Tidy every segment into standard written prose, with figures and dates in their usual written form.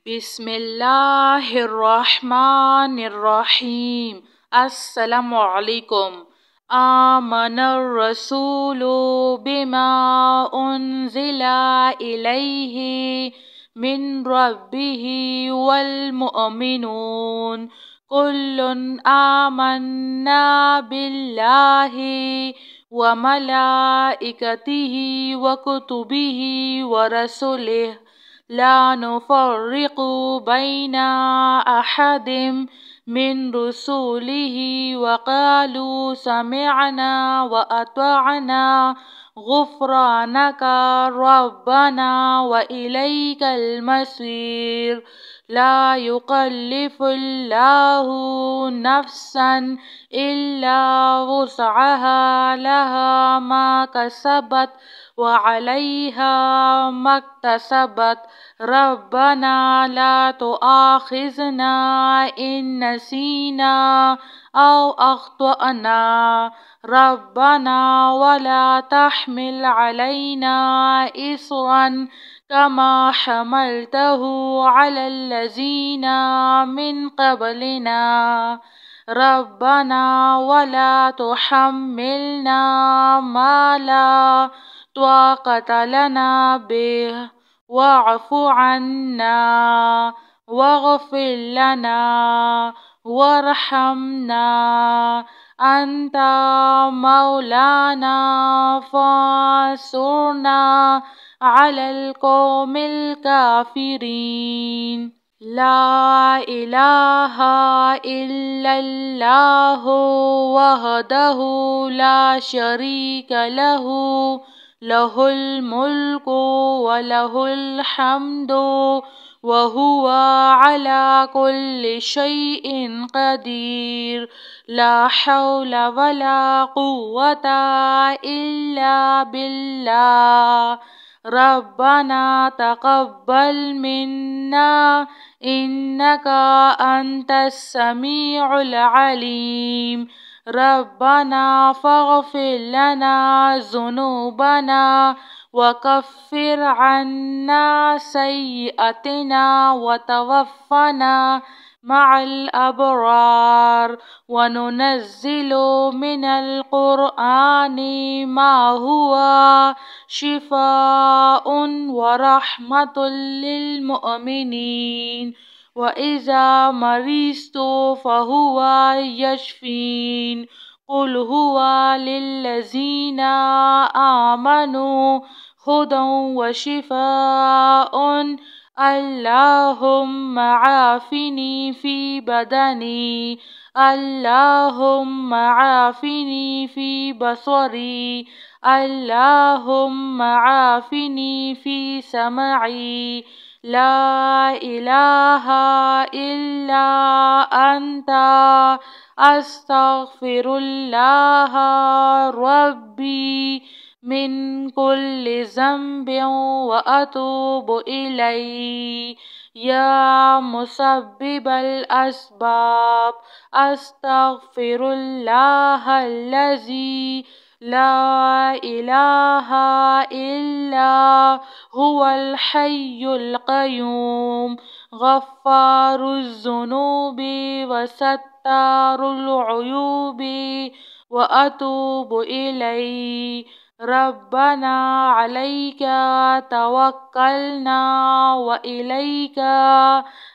بسم اللہ الرحمن الرحیم۔ السلام علیکم۔ آمن الرسول بما انزل الیہ من ربہ والمؤمنون کل آمنا باللہ وملائکتہ وکتبہ ورسلہ لا نفرق بين أحد من رسله وقالوا سمعنا وأطعنا غفرانك ربنا وإليك المصير لا يكلف الله نفسا إلا وسعها لها ما كسبت وعليها ما اكتسبت ربنا لا تؤاخذنا إن نسينا أو أخطأنا ربنا ولا تحمل علينا إصرا كما حملته على الذين من قبلنا ربنا ولا تحملنا ما لا طاقة لنا به واعف عنا واغفر لنا وارحمنا أنت مولانا فانصرنا على القوم الكافرين لا إله إلا الله وحده لا شريك له له الملك وله الحمد وهو على كل شيء قدير لا حول ولا قوة إلا بالله ربنا تقبل منا إنك أنت السميع العليم ربنا فاغفر لنا ذنوبنا وكفر عنا سيئاتنا وتوفنا مع الأبرار وننزل من القرآن ما هو شفاء ورحمة للمؤمنين وإذا مرضت فهو يشفين قل هو للذين آمنوا هدى وشفاء اللهم عافني في بدني اللهم عافني في بصري اللهم عافني في سمعي لا إله إلا أنت أستغفر الله ربي من كل ذنب وأتوب إليه يا مسبب الأسباب أستغفر الله الذي لا إله إلا هو الحي القيوم غفار الذنوب وستار العيوب وأتوب إليه ربنا عليك توكلنا وإليك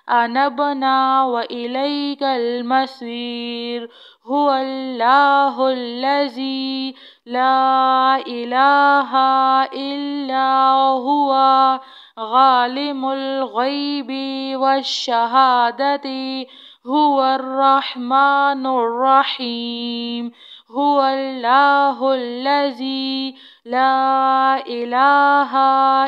أنبنا وإليك المصير هو الله الذي لا إله إلا هو عالم الغيب والشهادة هو الرحمن الرحيم هو الله الذي لا إله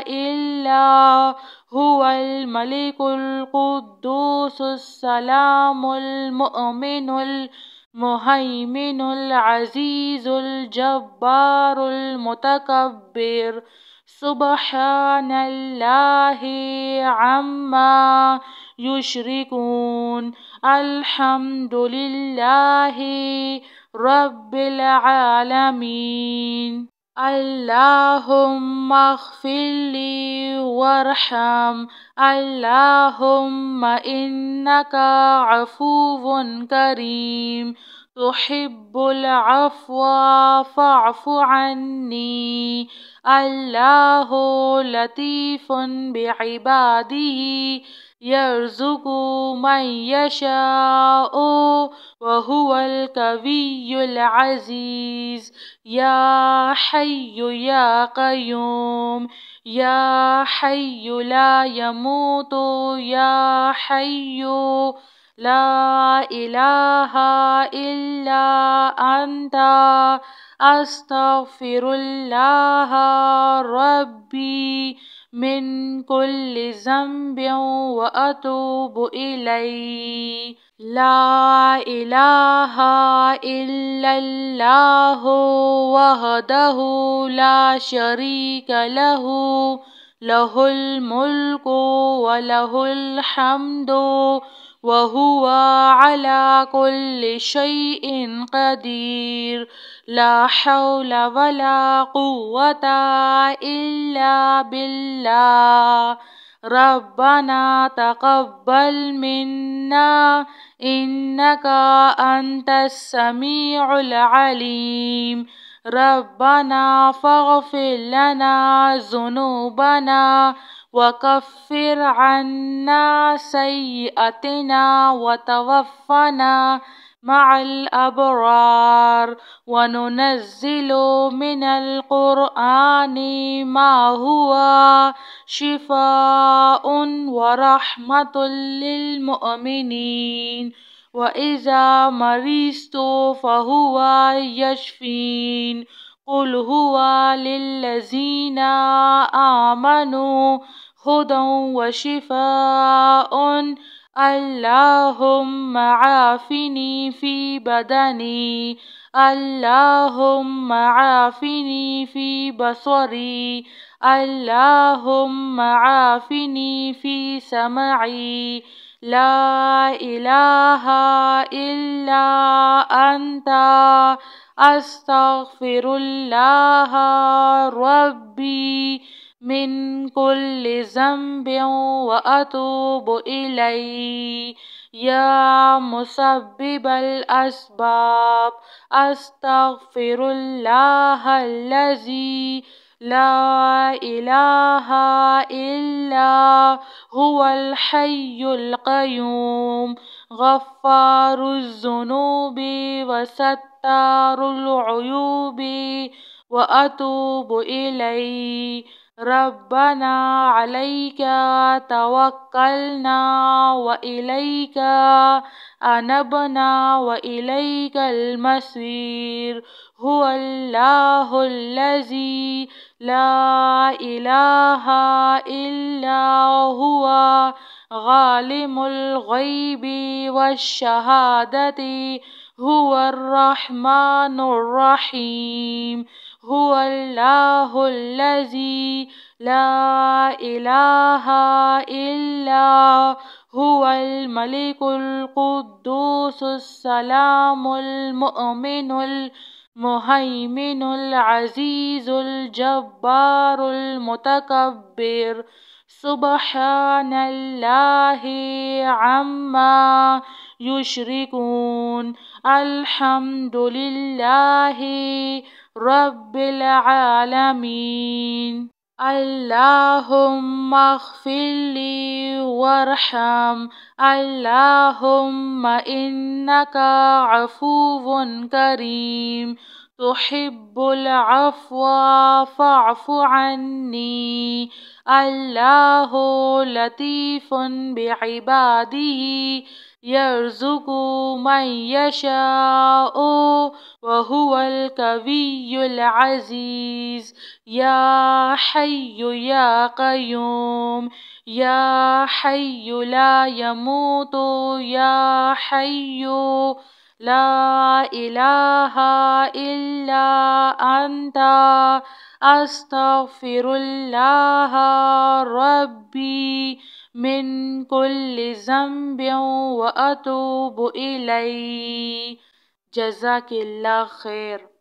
إلا هو الملك القدوس السلام المؤمن المهيمن العزيز الجبار المتكبر سبحان الله عما يشركون الحمد لله رب العالمين۔ اللهم اغفر لي وارحم. اللهم إنك عفو كريم تحب العفو فاعف عني. الله لطيف بعباده يرزق من يشاء وهو القوي العزيز. يا حي يا قيوم يا حي لا يموت يا حي لا إله إلا أنت أستغفر الله ربي من كل ذنب وأتوب إليه. لا إله إلا الله وحده لا شريك له له الملك وله الحمد وهو على كل شيء قدير. لا حول ولا قوة إلا بالله. ربنا تقبل منا إنك أنت السميع العليم. ربنا فاغفر لنا ذنوبنا وكفر عنا سيئاتنا وتوفنا مع الأبرار. وننزل من القرآن ما هو شفاء ورحمة للمؤمنين وإذا مرضت فهو يشفين. قل هو للذين آمنوا هدى وشفاء. اللهم عافني في بدني. اللهم عافني في بصري. اللهم عافني في سمعي. لا إله إلا أنت أستغفر الله ربي من كل ذنب وأتوب إليه. يا مسبب الأسباب أستغفر الله الذي لا إله إلا هو الحي القيوم غفار الذنوب وستار العيوب وأتوب إليه. ربنا عليك توكلنا وإليك أنبنا وإليك المصير. هو الله الذي لا إله إلا هو عالم الغيب والشهادة هو الرحمن الرحيم. هو الله الذي لا إله إلا هو الملك القدوس السلام المؤمن المهيمن العزيز الجبار المتكبر. سبحان الله عما يشركون. الحمد لله رب العالمين. اللهم اغفر لي وارحم. اللهم إنك عفو كريم تحب العفو فاعف عني. الله لطيف بعباده يرزق من يشاء وهو القوي العزيز. يا حي يا قيوم يا حي لا يموت يا حي لا إله إلا أنت أستغفر الله ربي من كل ذنب وأتوب إليه. جزاك الله خير.